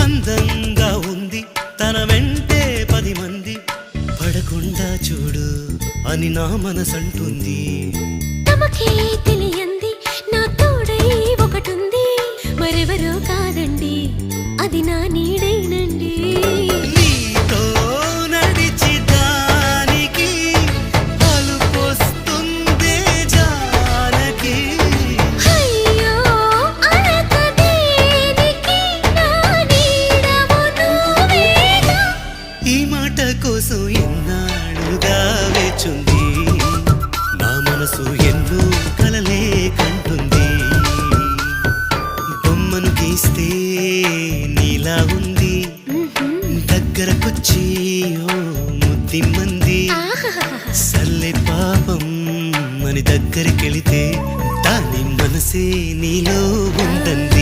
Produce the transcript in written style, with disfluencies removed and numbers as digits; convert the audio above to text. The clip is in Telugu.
అందంగా ఉంది తన వెంటే 10 మంది పడకుండా చూడు అని నా మనసంటుంది. తమకే తెలియంది నా తోడై ఒకటుంది, మరెవరో కాదండి అది నా నీడేనండి. నీతో నడిచి దానికి అలుపొస్తుందే జానకి. అయ్యో అనక దేనికి నా నీడవు నువ్వేగా. ఈ మాట కోసం ఎన్నాళ్ళుగా వేచుంది నా మనసు, ఎన్నో కలలే కంటుంది. బొమ్మను గీస్తే నీలా ఉంది, దగ్గరకొచ్చి ఓ ముద్దిమ్మంది. సల్లే పాపం అని దగ్గరికెళితే దాని మనసే నీలో ఉందంది.